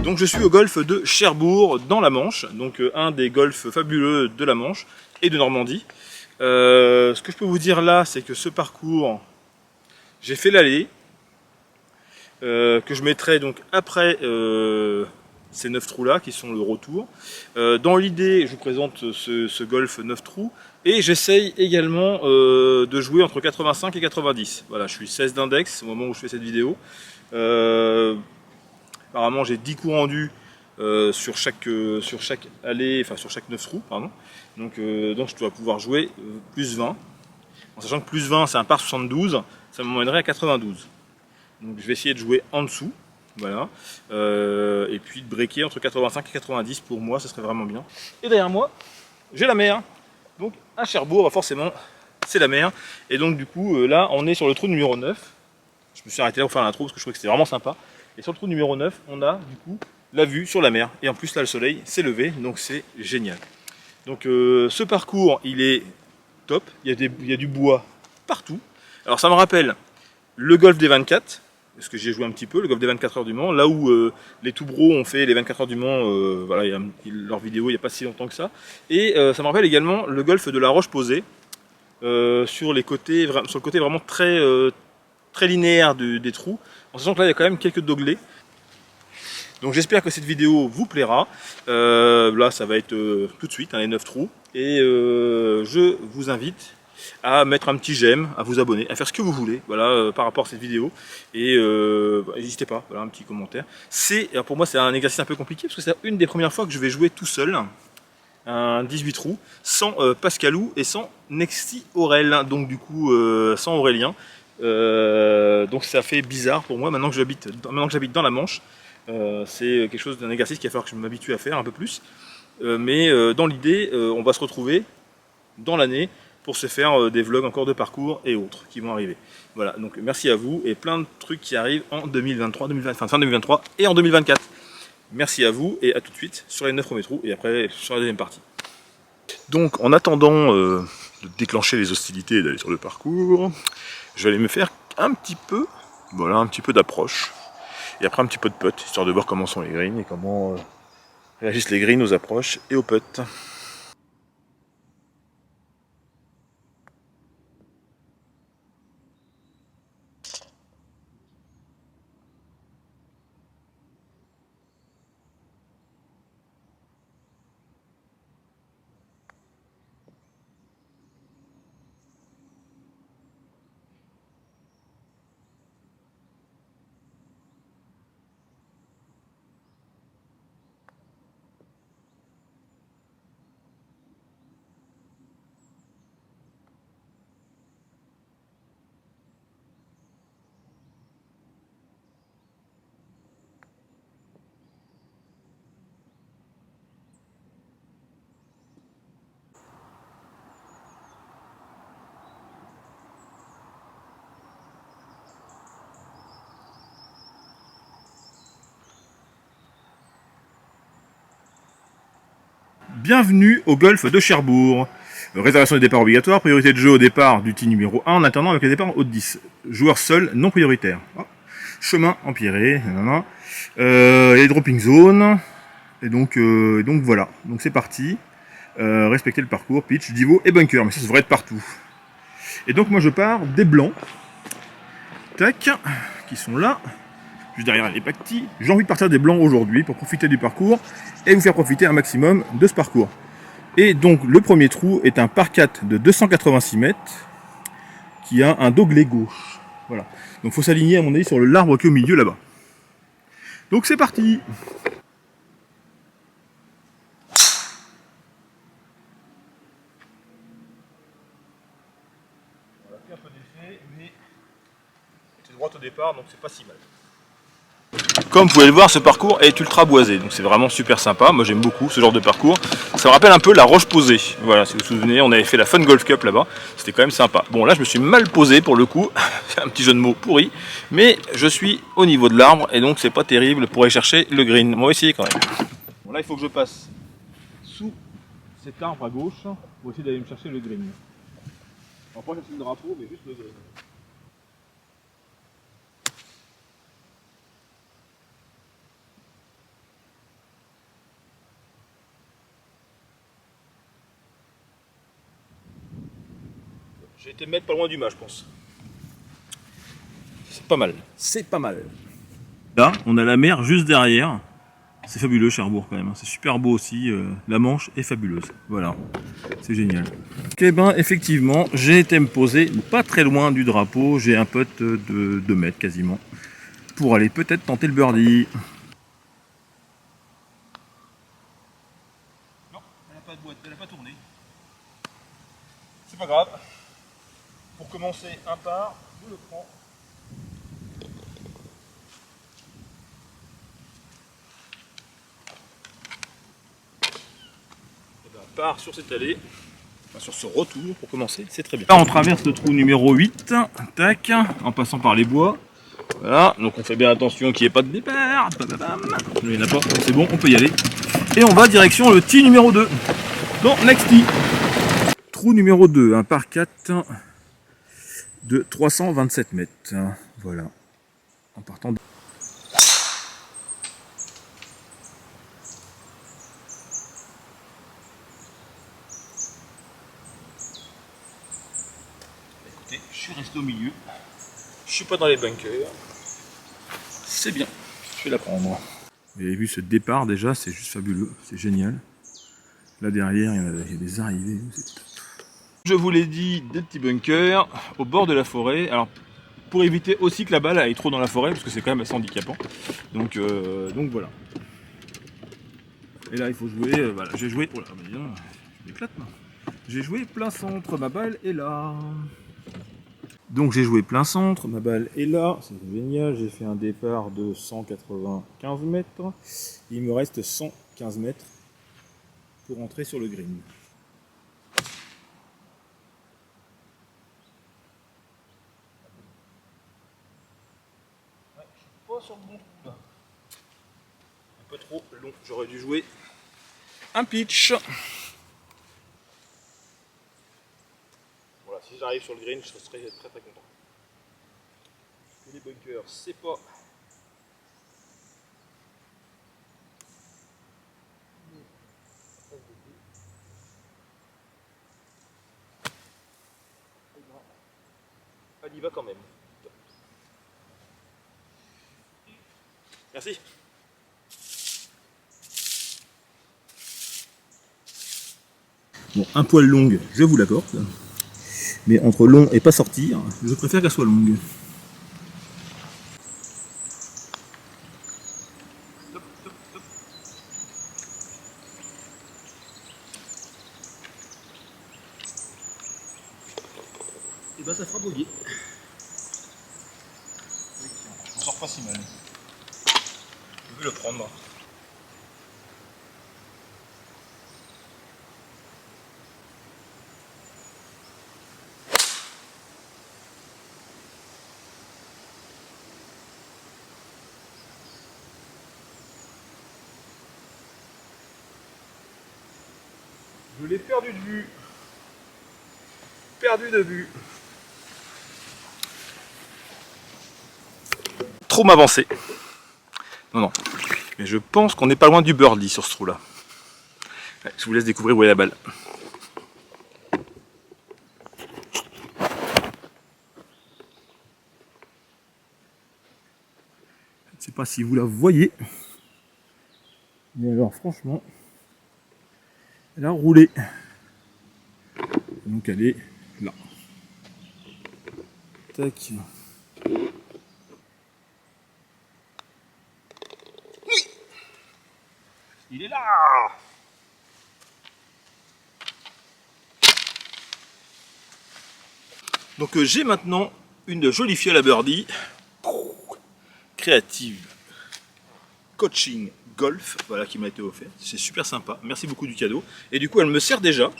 Donc je suis au golfe de Cherbourg dans la Manche, donc un des golfs fabuleux de la Manche et de Normandie. Ce que je peux vous dire là, c'est que ce parcours, j'ai fait l'aller, que je mettrai donc après ces 9 trous là qui sont le retour. Dans l'idée, je vous présente ce golf 9 trous et j'essaye également de jouer entre 85 et 90. Voilà, je suis 16 d'index au moment où je fais cette vidéo. Apparemment j'ai 10 coups rendus sur chaque allée, enfin sur chaque 9 trous, pardon. Donc je dois pouvoir jouer plus 20. En sachant que plus 20 c'est un par 72, ça m'emmènerait à 92. Donc je vais essayer de jouer en dessous. Voilà. Et puis de breaker entre 85 et 90 pour moi, ça serait vraiment bien. Et derrière moi, j'ai la mer. Donc à Cherbourg, forcément, c'est la mer. Et donc du coup, là, on est sur le trou numéro 9. Je me suis arrêté là pour faire l'intro parce que je trouvais que c'était vraiment sympa. Et sur le trou numéro 9, on a du coup la vue sur la mer. Et en plus là, le soleil s'est levé, donc c'est génial. Donc ce parcours, il est top. Il y a du bois partout. Alors ça me rappelle le golf des 24. Parce que j'ai joué un petit peu, le golf des 24 heures du Mans, là où les Toubros ont fait les 24 heures du Mans, voilà, leur vidéo il n'y a pas si longtemps que ça. Et ça me rappelle également le golf de la Roche-Posay, sur le côté vraiment très, très linéaire des trous, en sachant que là il y a quand même quelques doglets. Donc j'espère que cette vidéo vous plaira. Là ça va être tout de suite, hein, les 9 trous. Et je vous invite à mettre un petit j'aime, à vous abonner, à faire ce que vous voulez, voilà, par rapport à cette vidéo. Et n'hésitez pas, voilà, un petit commentaire. Pour moi c'est un exercice un peu compliqué, parce que c'est une des premières fois que je vais jouer tout seul un 18 trous, sans Pascalou et sans Nexty Aurel, donc du coup sans Aurélien. Donc ça fait bizarre pour moi, maintenant que j'habite dans la Manche. C'est quelque chose d'un exercice qu'il va falloir que je m'habitue à faire un peu plus. Mais dans l'idée, on va se retrouver dans l'année pour se faire des vlogs encore de parcours et autres qui vont arriver. Voilà, donc merci à vous et plein de trucs qui arrivent en 2023, fin 2023 et en 2024. Merci à vous et à tout de suite sur les 9 premiers trous et après sur la deuxième partie. Donc en attendant de déclencher les hostilités et d'aller sur le parcours, je vais aller me faire un petit peu, voilà, un petit peu d'approche. Et après un petit peu de putt, histoire de voir comment sont les greens et comment réagissent les greens aux approches et aux putts. Bienvenue au golfe de Cherbourg. Réservation des départs obligatoire, priorité de jeu au départ du tee numéro 1 en attendant avec les départs haut de 10. Joueur seul, non prioritaire. Oh. Chemin empiré, les dropping zones. Et donc voilà, donc c'est parti. Respecter le parcours, pitch, divo et bunker, mais ça devrait être partout. Et donc moi je pars des blancs, tac, qui sont là, juste derrière les pactis. J'ai envie de partir des blancs aujourd'hui pour profiter du parcours et vous faire profiter un maximum de ce parcours. Et donc le premier trou est un par 4 de 286 mètres qui a un doglet gauche. Voilà. Donc il faut s'aligner à mon avis sur l'arbre qui est au milieu là-bas. Donc c'est parti. On a fait un peu d'effet, mais c'était droite au départ, donc c'est pas si mal. Comme vous pouvez le voir, ce parcours est ultra boisé, donc c'est vraiment super sympa. Moi j'aime beaucoup ce genre de parcours. Ça me rappelle un peu la Roche-Posay. Voilà, si vous vous souvenez, on avait fait la Fun Golf Cup là-bas. C'était quand même sympa. Bon, là je me suis mal posé pour le coup. C'est un petit jeu de mots pourri. Mais je suis au niveau de l'arbre et donc c'est pas terrible pour aller chercher le green. On va essayer quand même. Bon, là il faut que je passe sous cet arbre à gauche pour essayer d'aller me chercher le green. On va pas chercher le drapeau, mais juste le green. J'ai été mettre pas loin du mât, je pense. C'est pas mal. C'est pas mal. Là, on a la mer juste derrière. C'est fabuleux Cherbourg quand même. C'est super beau aussi. La Manche est fabuleuse. Voilà. C'est génial. Ok, ben effectivement, j'ai été me poser pas très loin du drapeau. J'ai un putt de 2 mètres quasiment. Pour aller peut-être tenter le birdie. Non, elle n'a pas de boîte, elle n'a pas tourné. C'est pas grave. Pour commencer un par, je le prends. Et ben, part sur cette allée, enfin, sur ce retour pour commencer, c'est très bien. Là on traverse le trou numéro 8, tac, en passant par les bois. Voilà, donc on fait bien attention qu'il n'y ait pas de départ. Il n'y en a pas, c'est bon, on peut y aller. Et on va direction le tee numéro 2. Bon, next tee. Trou numéro 2, un par 4 de 327 mètres. Voilà. En partant de... Écoutez, je suis resté au milieu. Je suis pas dans les bunkers. C'est bien. Je vais la prendre. Vous avez vu ce départ déjà, c'est juste fabuleux. C'est génial. Là derrière, il y a des arrivées. Je vous l'ai dit, des petits bunkers au bord de la forêt. Alors, pour éviter aussi que la balle aille trop dans la forêt, parce que c'est quand même assez handicapant. Donc voilà. Et là, il faut jouer. Voilà, j'ai joué. Oh là, je m'éclate. J'ai joué plein centre, ma balle est là. Donc j'ai joué plein centre, ma balle est là, c'est génial, j'ai fait un départ de 195 mètres. Il me reste 115 mètres pour entrer sur le green. Ouais, je suis pas sur le bon coup là. Un peu trop long, j'aurais dû jouer un pitch. Voilà, si j'arrive sur le green, je serais très très content. Et les bunkers, c'est pas... Elle y va quand même. Merci. Bon, un poil longue, je vous l'accorde. Mais entre long et pas sortir, je préfère qu'elle soit longue. Top, top, top. Et ben ça fera bogey. Je m'en sors pas si mal. Je vais le prendre. Je l'ai perdu de vue. Perdu de vue. Trop m'avancer. Non, non. Mais je pense qu'on n'est pas loin du birdie sur ce trou-là. Ouais, je vous laisse découvrir où est la balle. Je ne sais pas si vous la voyez. Mais alors franchement, elle a roulé. Donc elle est là. Tac. Oui. Il est là. Donc j'ai maintenant une jolie fiole à birdie. Créative Coaching Golf, voilà, qui m'a été offert. C'est super sympa. Merci beaucoup du cadeau. Et du coup, elle me sert déjà.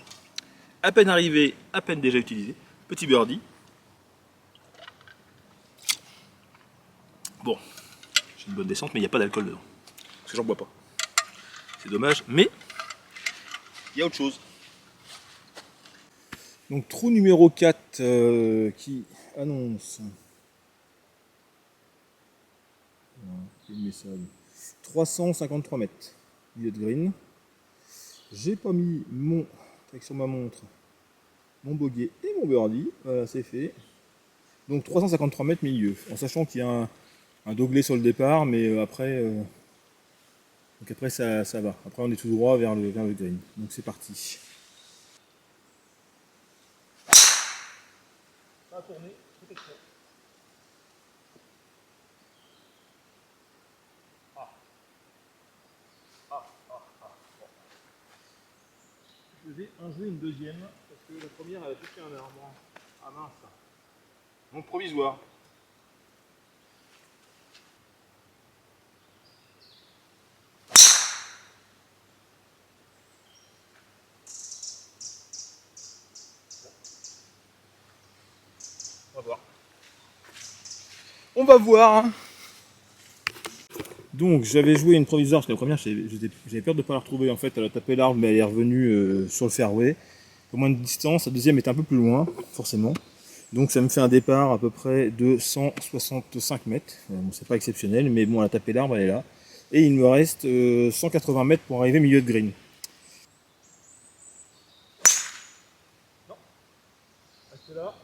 À peine arrivée, à peine déjà utilisée. Petit birdie. Bon, j'ai une bonne descente, mais il n'y a pas d'alcool dedans. Parce que j'en bois pas. C'est dommage, mais il y a autre chose. Donc, trou numéro 4 qui annonce. Quel message. 353 mètres. Milieu de green. J'ai pas mis mon, avec sur ma montre, mon bogey et mon birdie. Voilà, c'est fait. Donc 353 mètres milieu, en sachant qu'il y a un doglé sur le départ, mais après, donc après ça va. Après on est tout droit vers le green. Donc c'est parti. Ça a tourné, tout est prêt. Ah, ah, ah, ah. Bon. Je vais en jouer une deuxième, parce que la première elle a touché un arbre. Ah mince. Donc provisoire. On va voir. On va voir. Donc j'avais joué une provisoire parce que la première j'avais peur de ne pas la retrouver en fait, elle a tapé l'arbre mais elle est revenue sur le fairway. Au moins de distance, la deuxième est un peu plus loin, forcément. Donc ça me fait un départ à peu près de 165 mètres. Bon, c'est pas exceptionnel, mais bon, elle a tapé l'arbre, elle est là. Et il me reste 180 mètres pour arriver au milieu de green. Non, reste là.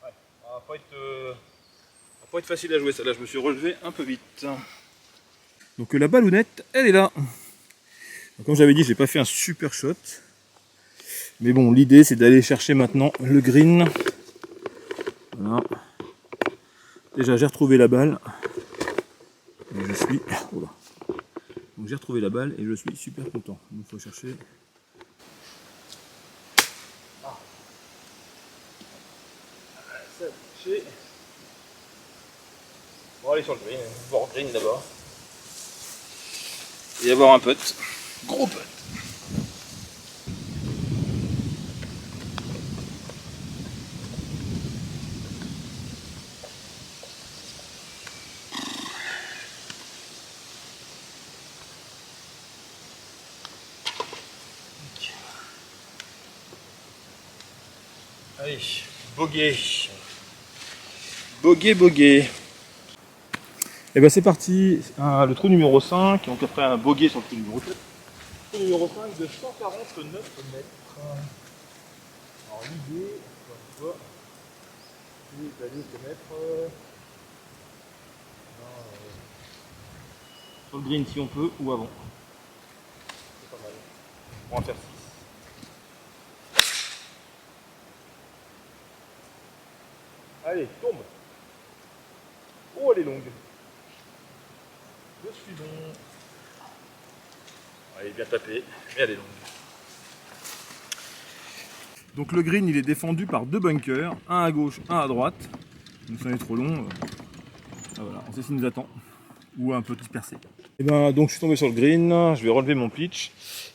Ouais, ça va pas être facile à jouer ça. Là, je me suis relevé un peu vite. Donc la ballounette, elle est là. Donc, comme j'avais dit, j'ai pas fait un super shot. Mais bon, l'idée c'est d'aller chercher maintenant le green. Voilà. Déjà j'ai retrouvé la balle. Et je suis. Oh là. Donc j'ai retrouvé la balle et je suis super content. Donc il faut chercher. Ah. Ça a touché. On va aller sur le green, voir green d'abord. Et avoir un putt. Gros putt. Allez, bogey. Bogey. Et ben c'est parti, le trou numéro 5, donc après un bogey sur le trou numéro 4. Trou numéro 5 de 149 mètres. Alors l'idée, encore une fois, c'est d'aller se mettre sur le green si on peut, ou avant. C'est pas mal. On va faire 6. Allez, tombe. Oh, elle est longue. Je suis bon. Elle est bien tapée, mais elle est longue. Donc le green il est défendu par deux bunkers, un à gauche, un à droite. Donc ça est trop long. Ah, voilà, on sait ce qui nous attend. Ou un peu dispersé. Et ben donc je suis tombé sur le green, je vais relever mon pitch.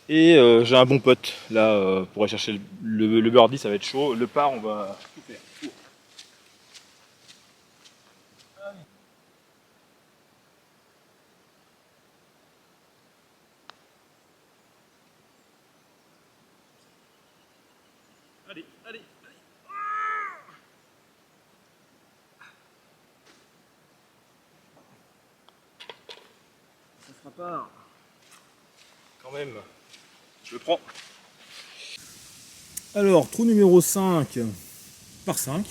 Et j'ai un bon putt là pour aller chercher le birdie, ça va être chaud. Le par on va tout faire. Allez, allez, allez. Ça sera pas. Quand même. Je le prends. Alors, trou numéro 5 par 5.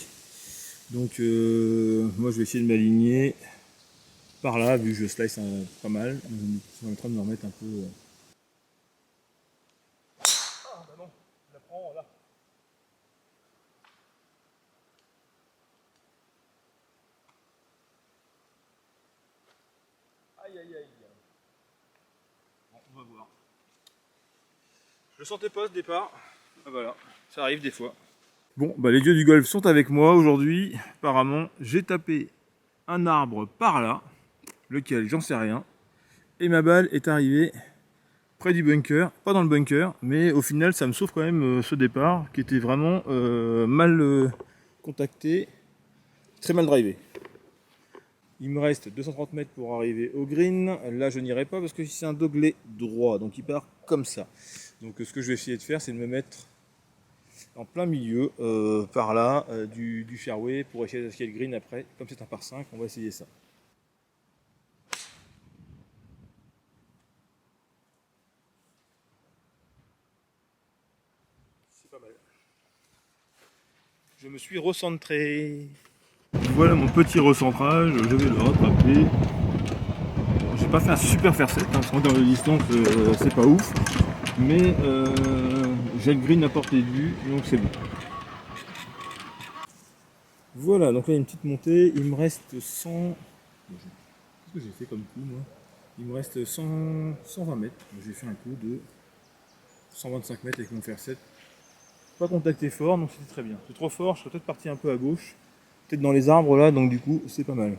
Donc moi je vais essayer de m'aligner par là, vu que je slice pas mal. Je suis en train de me remettre un peu. Ah bah non, je la prends là. Aïe aïe aïe. Bon, on va voir. Je le sentais pas ce départ. Ah, voilà, ça arrive des fois. Bon, bah les dieux du golf sont avec moi aujourd'hui. Apparemment, j'ai tapé un arbre par là, lequel j'en sais rien. Et ma balle est arrivée près du bunker, pas dans le bunker, mais au final ça me sauve quand même ce départ qui était vraiment mal contacté, très mal drivé. Il me reste 230 mètres pour arriver au green. Là je n'irai pas parce que c'est un doglé droit, donc il part comme ça. Donc ce que je vais essayer de faire, c'est de me mettre en plein milieu par là du fairway pour essayer d'attaquer le green après. Comme c'est un par 5, on va essayer ça. Je me suis recentré. Voilà mon petit recentrage, je vais le rattraper. J'ai pas fait un super faire set, hein, en termes de distance c'est pas ouf. Mais j'ai le green à portée de vue, donc c'est bon. Voilà, donc là il y a une petite montée, il me reste 100... Qu'est-ce que j'ai fait comme coup moi? Il me reste 120 mètres. J'ai fait un coup de 125 mètres avec mon fer 7. Pas contacté fort, donc c'était très bien. C'est trop fort, je serais peut-être parti un peu à gauche. Peut-être dans les arbres là, donc du coup c'est pas mal.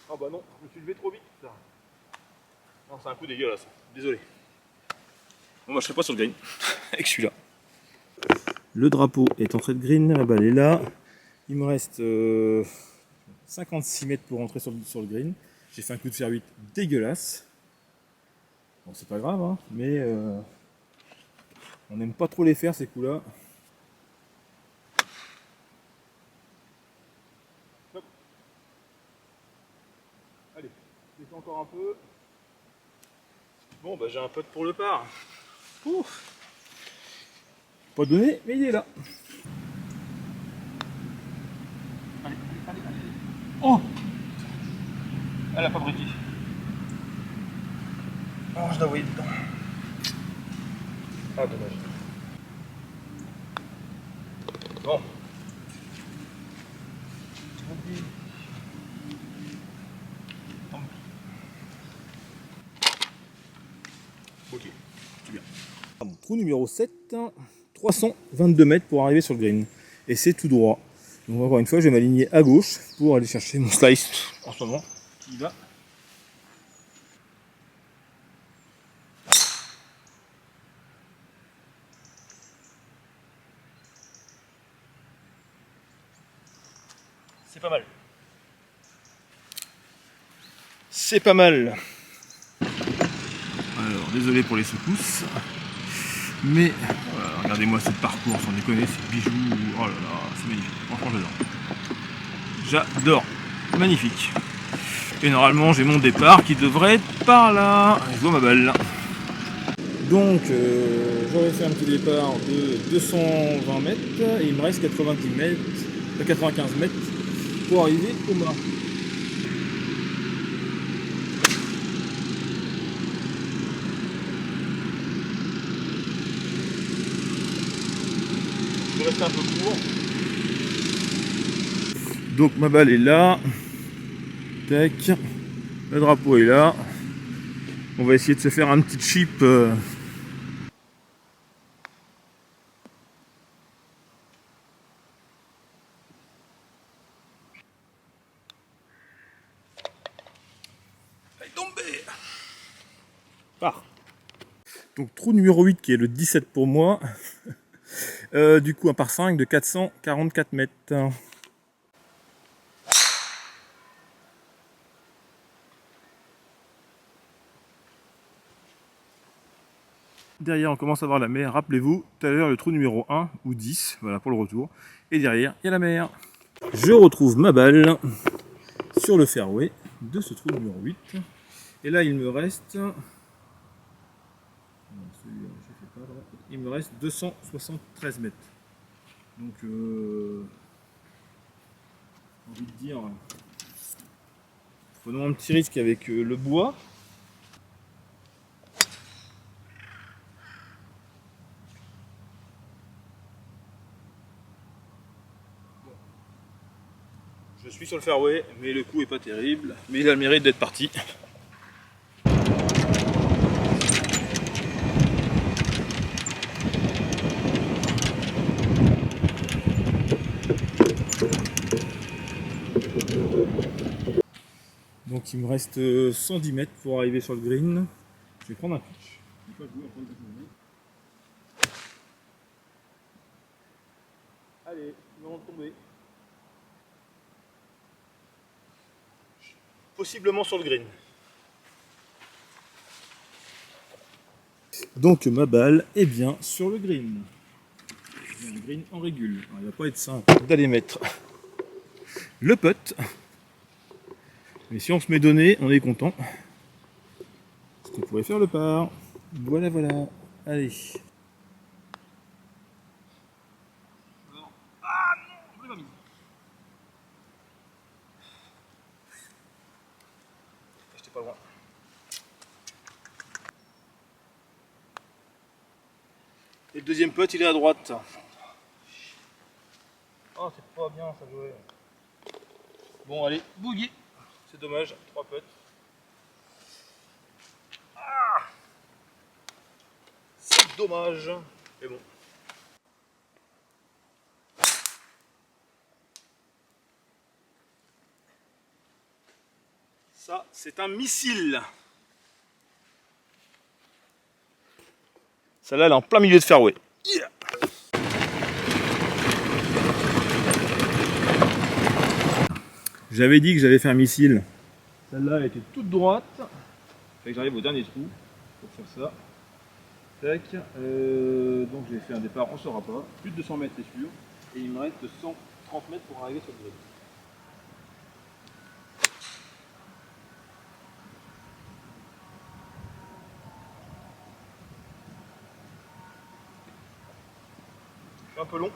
Oh bah non, je me suis levé trop vite. Ça. Non, c'est un coup dégueulasse. Désolé. Bon bah je serai pas sur le green avec celui-là. Le drapeau est en trait de green, la balle est là. Il me reste 56 mètres pour rentrer sur le green. J'ai fait un coup de fer 8 dégueulasse. Bon c'est pas grave, hein, mais on n'aime pas trop les faire ces coups là. Allez, je fais encore un peu. Bon bah j'ai un pote pour le par. Ouf. Pas donné, mais il est là. Allez, allez, allez. Oh, elle a pas briqué. Oh, je dois envoyer dedans. Ah, dommage. Bon. Ok, c'est bien. Bon, trou numéro 7, 322 mètres pour arriver sur le green. Et c'est tout droit. Donc encore une fois, je vais m'aligner à gauche pour aller chercher mon slice en ce moment. Qui va. C'est pas mal. C'est pas mal. Alors, désolé pour les secousses. Mais voilà, regardez-moi ce parcours, sans déconner, c'est bijou. Oh là là, c'est magnifique. Franchement, j'adore. J'adore. Magnifique. Et normalement, j'ai mon départ qui devrait être par là. Je vois ma balle. Donc, j'aurais fait un petit départ de 220 mètres et il me reste 90 mètres, 95 mètres pour arriver au mât. Je vais rester un peu court. Donc ma balle est là. Tac. Le drapeau est là. On va essayer de se faire un petit chip. Elle est tombée. Part. Donc trou numéro 8 qui est le 17 pour moi. Du coup un par 5 de 444 mètres. Derrière on commence à voir la mer, rappelez-vous, tout à l'heure le trou numéro 1 ou 10, voilà pour le retour. Et derrière il y a la mer. Je retrouve ma balle sur le fairway de ce trou numéro 8. Et là il me reste... Il me reste 273 mètres. Donc j'ai envie de dire, prenons un petit risque avec le bois. Je suis sur le fairway, mais le coup est pas terrible, mais il a le mérite d'être parti. Donc il me reste 110 mètres pour arriver sur le green. Je vais prendre un pitch. Allez, non tomber. Possiblement sur le green. Donc ma balle est bien sur le green. Un green en régule. Alors, il va pas être simple d'aller mettre le putt. Mais si on se met donné, on est content. Parce qu'on pourrait faire le par. Voilà, voilà. Allez. loin. Et le deuxième putt, il est à droite. Oh, c'est pas bien ça jouait. Bon, allez, boogie. C'est dommage, 3 putts. Ah, c'est dommage. Mais bon. Ça, c'est un missile. Celle-là, elle est en plein milieu de fairway. Yeah. J'avais dit que j'allais faire un missile. Celle-là, elle était toute droite. Fait que j'arrive au dernier trou pour faire ça. Tac. Donc j'ai fait un départ, on ne saura pas. Plus de 200 mètres, c'est sûr. Et il me reste 130 mètres pour arriver sur le green. Je suis un peu long.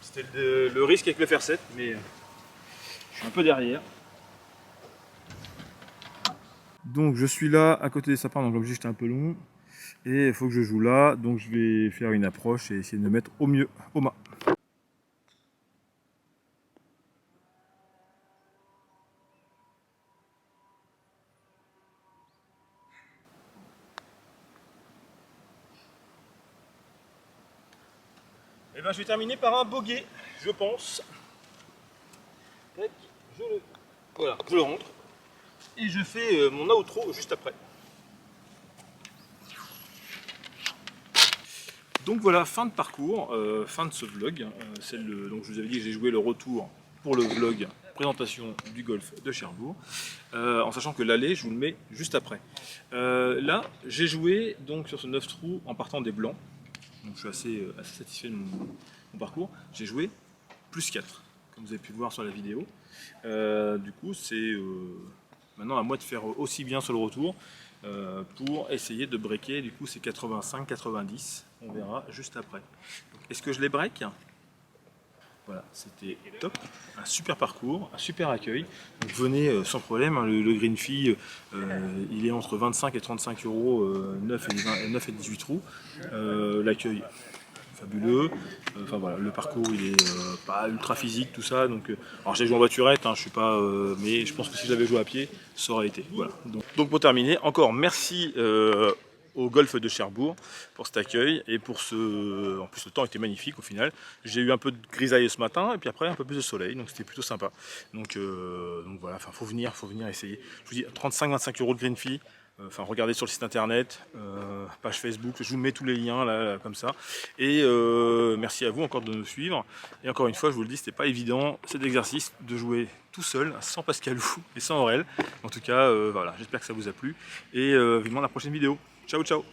C'était le risque avec le fer 7, mais je suis un peu derrière. Donc je suis là à côté des sapins, donc l'objet j'étais un peu long. Et il faut que je joue là, donc je vais faire une approche et essayer de me mettre au mieux au mât. Et ben je vais terminer par un bogey, je pense. Tac, voilà, je le rentre. Et je fais mon outro juste après. Donc voilà, fin de parcours, fin de ce vlog. Donc je vous avais dit que j'ai joué le retour pour le vlog présentation du golf de Cherbourg, en sachant que l'aller, je vous le mets juste après. Là, j'ai joué donc sur ce 9 trous en partant des blancs. Donc je suis assez satisfait de mon parcours. J'ai joué plus 4, comme vous avez pu le voir sur la vidéo. Du coup, c'est maintenant à moi de faire aussi bien sur le retour pour essayer de breaker. Du coup, c'est 85-90. On verra juste après. Est-ce que je les break? Voilà, c'était top, un super parcours, un super accueil. Donc venez sans problème, hein, le green fee, il est entre 25 et 35 euros, 9 et 18 trous. L'accueil fabuleux, enfin voilà, le parcours il est pas ultra physique, tout ça. Donc, alors j'ai joué en voiturette, hein, je suis pas, mais je pense que si j'avais joué à pied, ça aurait été. Voilà. Donc pour terminer, encore merci au golf de Cherbourg pour cet accueil et pour ce. En plus, le temps était magnifique au final. J'ai eu un peu de grisaille ce matin et puis après un peu plus de soleil, donc c'était plutôt sympa. Donc voilà, enfin faut venir essayer. Je vous dis 35-25 euros de green fee. Enfin, regardez sur le site internet, page Facebook, je vous mets tous les liens là comme ça. Et merci à vous encore de nous suivre. Et encore une fois, je vous le dis, c'était pas évident cet exercice de jouer tout seul, sans Pascalou et sans Aurel. En tout cas, voilà, j'espère que ça vous a plu. Et vivement la prochaine vidéo. Ciao, ciao!